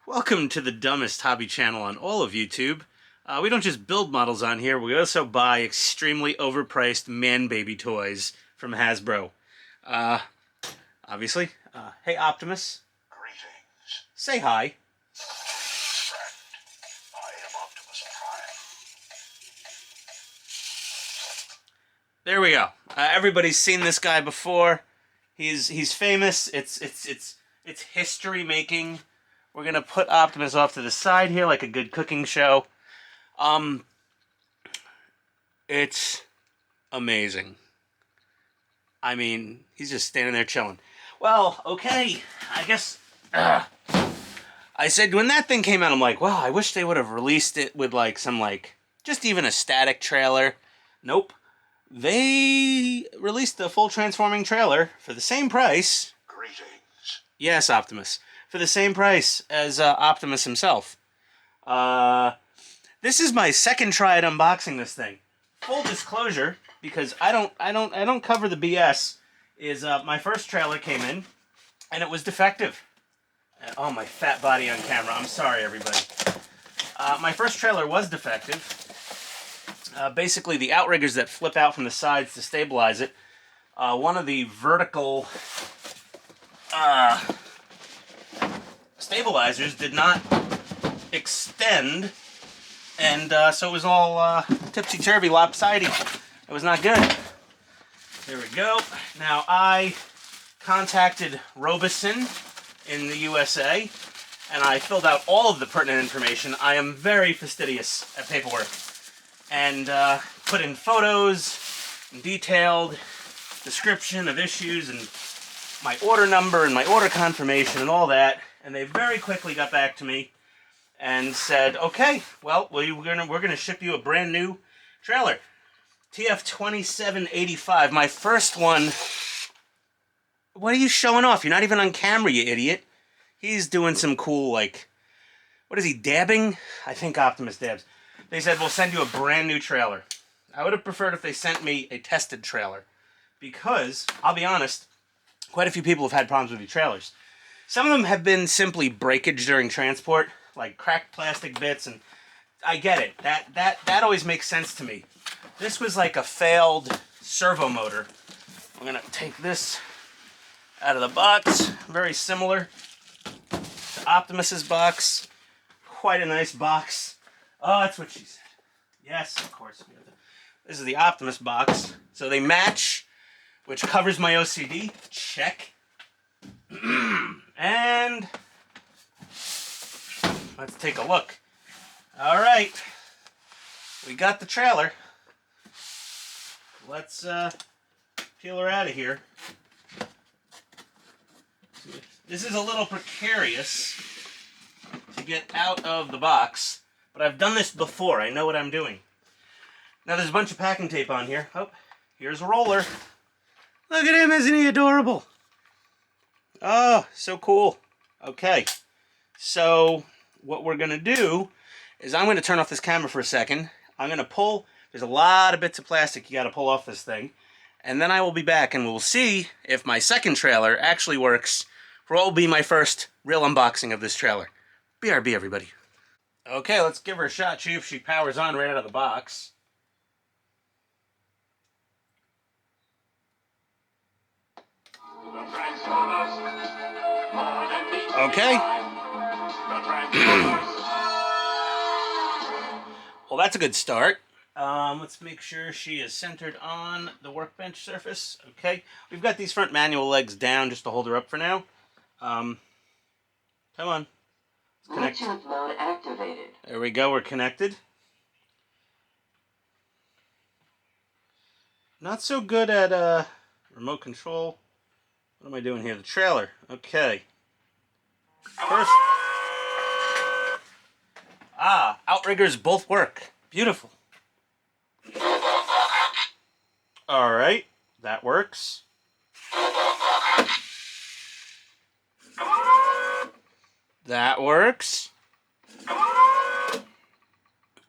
Welcome to the dumbest hobby channel on all of YouTube. We don't just build models on here, we also buy extremely overpriced man-baby toys from Hasbro. Obviously. Hey, Optimus. Greetings, Say hi. friend. I am Optimus Prime. There we go. Everybody's seen this guy before. He's famous. It's history making. We're gonna put Optimus off to the side here like a good cooking show. It's amazing. I mean, he's just standing there chilling. Well, okay, I guess. I said when that thing came out, I'm like, wow, I wish they would have released it with like some just even a static trailer. Nope. They released the full transforming trailer for the same price. Greetings. Yes, Optimus. For the same price as Optimus himself. This is my second try at unboxing this thing. Full disclosure, because I don't cover the BS. Is my first trailer came in, and it was defective. Oh, my fat body on camera. I'm sorry, everybody. My first trailer was defective. Basically, the outriggers that flip out from the sides to stabilize it. One of the vertical stabilizers did not extend, and so it was all tipsy-turvy, lopsided. It was not good. There we go. Now, I contacted Robosen in the USA, and I filled out all of the pertinent information. I am very fastidious at paperwork, and put in photos, and detailed description of issues, and my order number, and my order confirmation, and all that. And they very quickly got back to me and said, okay, well, we're gonna ship you a brand new trailer. TF2785, my first one. What are you showing off? You're not even on camera, you idiot. He's doing some cool, what is he, dabbing? I think Optimus dabs. They said, we'll send you a brand new trailer. I would have preferred if they sent me a tested trailer. Because, I'll be honest, quite a few people have had problems with your trailers. Some of them have been simply breakage during transport, like cracked plastic bits, and I get it. That always makes sense to me. This was like a failed servo motor. I'm gonna take this out of the box. Very similar to Optimus's box. Quite a nice box. Oh, that's what she said. Yes, of course. This is the Optimus box. So they match, which covers my OCD. Check. And let's take a look. All right. We got the trailer. Let's peel her out of here. This is a little precarious to get out of the box, but I've done this before. I know what I'm doing. Now there's a bunch of packing tape on here. Oh, here's a roller. Look at him, isn't he adorable? Oh, so cool. Okay, so what we're going to do is I'm going to turn off this camera for a second. I'm going to pull. There's a lot of bits of plastic you got to pull off this thing. And then I will be back and we'll see if my second trailer actually works for what will be my first real unboxing of this trailer. BRB, everybody. Okay, let's give her a shot, see if she powers on right out of the box. Okay. Well, that's a good start. Let's make sure she is centered on the workbench surface. Okay. We've got these front manual legs down just to hold her up for now. Come on. Bluetooth mode activated. There we go. We're connected. Not so good at remote control. What am I doing here? The trailer. Okay. First. Outriggers both work. Beautiful. Alright. That works. That works.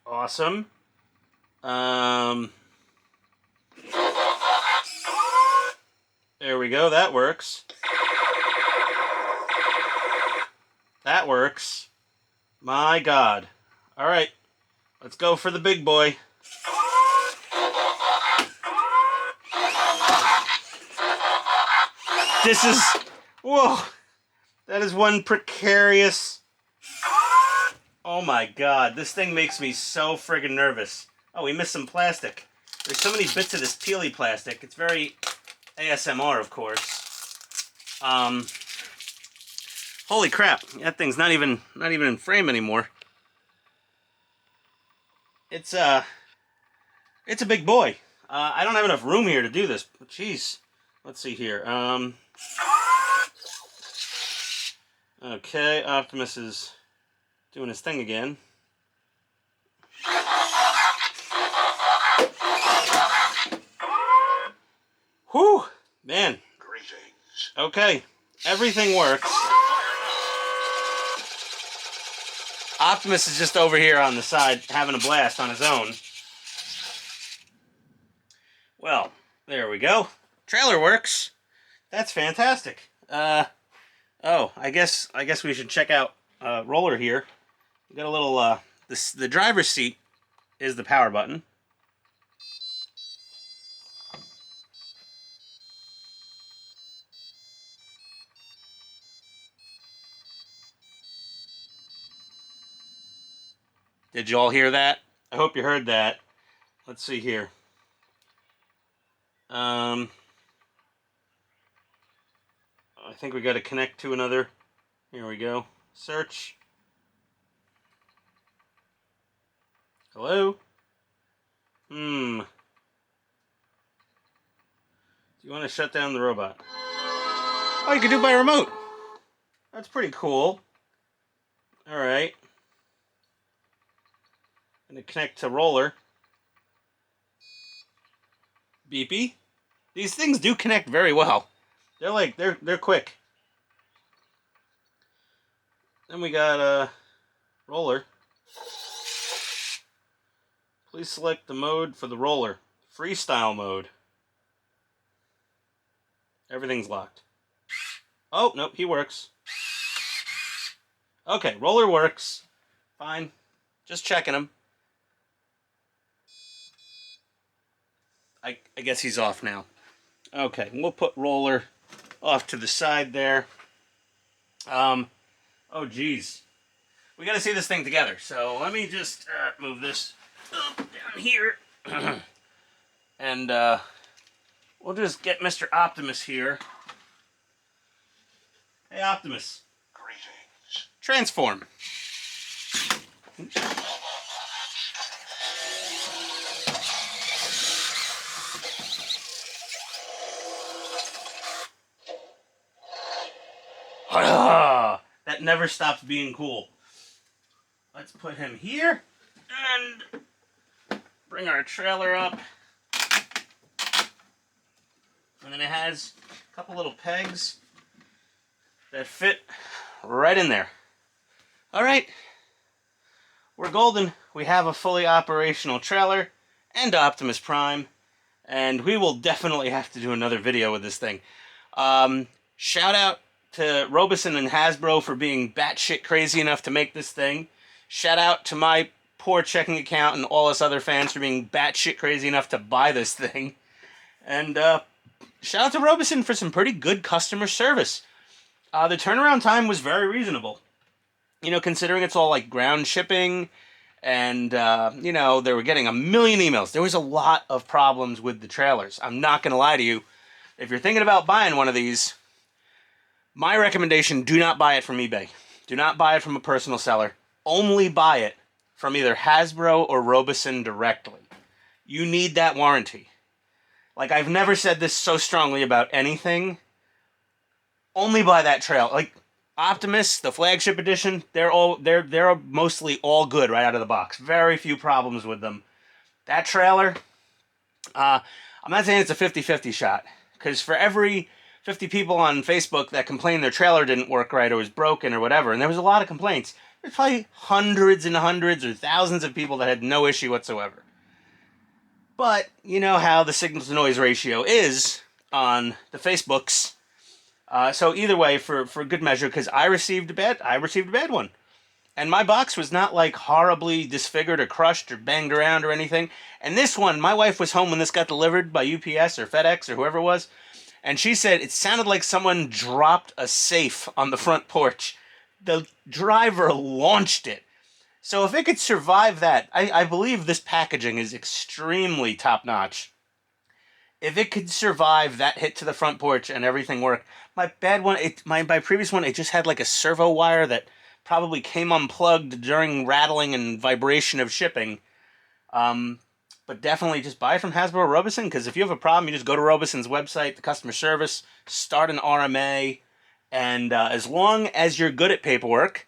Awesome. There we go. That works. That works. My God. All right. Let's go for the big boy. This is... Whoa. That is one precarious... Oh my God. This thing makes me so friggin' nervous. Oh, we missed some plastic. There's so many bits of this peely plastic. It's very ASMR, of course. Holy crap. That thing's not even in frame anymore. It's a big boy. I don't have enough room here to do this. But jeez. Let's see here. Okay, Optimus is doing his thing again. Whew, man. Greetings. Okay, everything works. Optimus is just over here on the side having a blast on his own. Well, there we go. Trailer works. That's fantastic. Oh, I guess we should check out Roller here. We got a little the driver's seat is the power button. Did you all hear that? I hope you heard that. Let's see here. I think we got to connect to another. Here we go. Search. Hello? Do you want to shut down the robot? Oh, you can do it by remote. That's pretty cool. Alright. Gonna connect to Roller. Beepy. These things do connect very well. They're quick. Then we got Roller. Please select the mode for the Roller. Freestyle mode. Everything's locked. Oh, nope, he works. Okay, Roller works. Fine. Just checking him. I guess he's off now. Okay, we'll put Roller off to the side there. Oh geez. We gotta see this thing together. So let me just move this up down here. And we'll just get Mr. Optimus here. Hey Optimus. Greetings. Transform. That never stops being cool. Let's put him here and bring our trailer up. And then it has a couple little pegs that fit right in there. All right, we're golden. We have a fully operational trailer and Optimus Prime, and we will definitely have to do another video with this thing. Shout out to Robosen and Hasbro for being batshit crazy enough to make this thing. Shout out to my poor checking account and all us other fans for being batshit crazy enough to buy this thing. And shout out to Robosen for some pretty good customer service. The turnaround time was very reasonable. You know, considering it's all like ground shipping and, you know, they were getting a million emails. There was a lot of problems with the trailers. I'm not going to lie to you. If you're thinking about buying one of these, my recommendation, do not buy it from eBay. Do not buy it from a personal seller. Only buy it from either Hasbro or Robosen directly. You need that warranty. Like, I've never said this so strongly about anything. Only buy that trail. Like, Optimus, the Flagship Edition, they're mostly all good right out of the box. Very few problems with them. That trailer, I'm not saying it's a 50-50 shot. Because for every 50 people on Facebook that complained their trailer didn't work right or was broken or whatever, and there was a lot of complaints, there's probably hundreds and hundreds or thousands of people that had no issue whatsoever. But you know how the signal-to-noise ratio is on the Facebooks. So either way, for good measure, because I received a bad one. And my box was not like horribly disfigured or crushed or banged around or anything. And this one, my wife was home when this got delivered by UPS or FedEx or whoever it was. And she said it sounded like someone dropped a safe on the front porch. The driver launched it. So if it could survive that, I believe this packaging is extremely top notch. If it could survive that hit to the front porch and everything worked, my bad one, my previous one, it just had like a servo wire that probably came unplugged during rattling and vibration of shipping. But definitely just buy from Hasbro or Robosen, because if you have a problem, you just go to Robosen's website, the customer service, start an RMA, and as long as you're good at paperwork,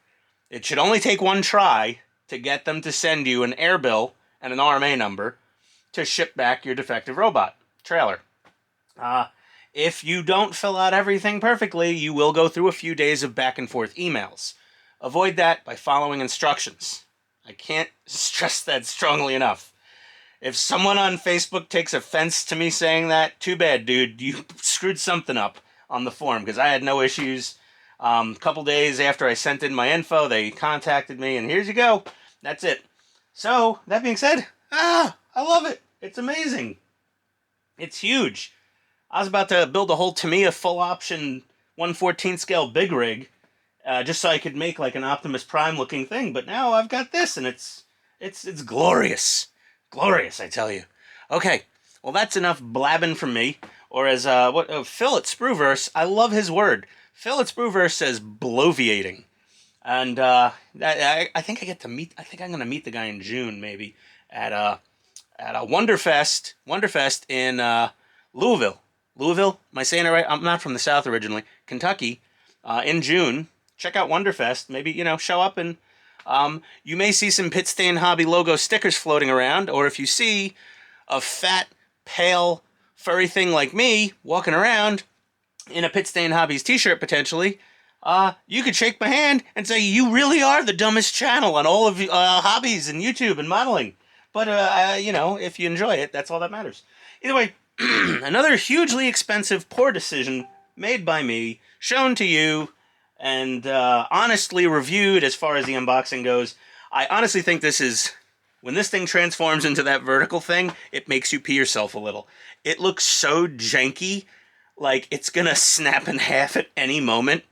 it should only take one try to get them to send you an air bill and an RMA number to ship back your defective robot trailer. If you don't fill out everything perfectly, you will go through a few days of back and forth emails. Avoid that by following instructions. I can't stress that strongly enough. If someone on Facebook takes offense to me saying that, too bad, dude. You screwed something up on the form, because I had no issues. A couple days after I sent in my info, they contacted me, and here's you go. That's it. So, that being said, I love it. It's amazing. It's huge. I was about to build a whole Tamiya full option 1/14 scale big rig, just so I could make like an Optimus Prime looking thing. But now I've got this, and it's glorious. Glorious, I tell you. Okay, well that's enough blabbing from me. Or as Phil at Spruverse, I love his word. Phil at Spruverse says bloviating, and I think I get to meet. I think I'm going to meet the guy in June, maybe at a Wonderfest in Louisville. Louisville, am I saying it right? I'm not from the South originally. Kentucky, in June. Check out Wonderfest. Maybe show up and. You may see some Pit Stain Hobby logo stickers floating around, or if you see a fat, pale, furry thing like me walking around in a Pit Stain Hobbies t-shirt potentially, you could shake my hand and say, you really are the dumbest channel on all of hobbies and YouTube and modeling. But, if you enjoy it, that's all that matters. Either way, another hugely expensive, poor decision made by me, shown to you, and honestly reviewed as far as the unboxing goes. I honestly think this is, when this thing transforms into that vertical thing, it makes you pee yourself a little. It looks so janky, like it's gonna snap in half at any moment.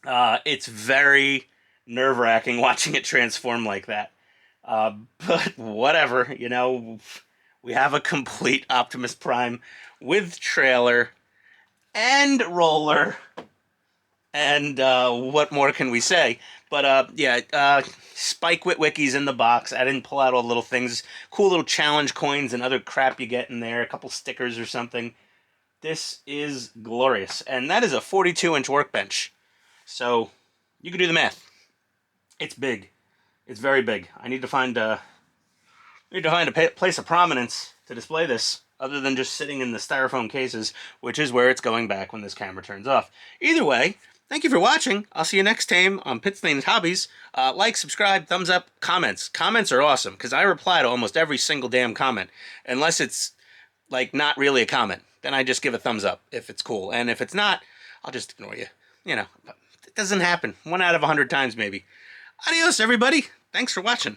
It's very nerve-wracking watching it transform like that. But whatever, we have a complete Optimus Prime with trailer and roller. And what more can we say? But Spike Witwicky's in the box. I didn't pull out all the little things. Cool little challenge coins and other crap you get in there. A couple stickers or something. This is glorious. And that is a 42-inch workbench. So you can do the math. It's big. It's very big. I need to find a place of prominence to display this, other than just sitting in the styrofoam cases, which is where it's going back when this camera turns off. Either way, thank you for watching. I'll see you next time on Pit Stain's Hobbies. Like, subscribe, thumbs up, comments. Comments are awesome, because I reply to almost every single damn comment. Unless it's, like, not really a comment. Then I just give a thumbs up, if it's cool. And if it's not, I'll just ignore you. It doesn't happen. 1 out of 100 times, maybe. Adios, everybody. Thanks for watching.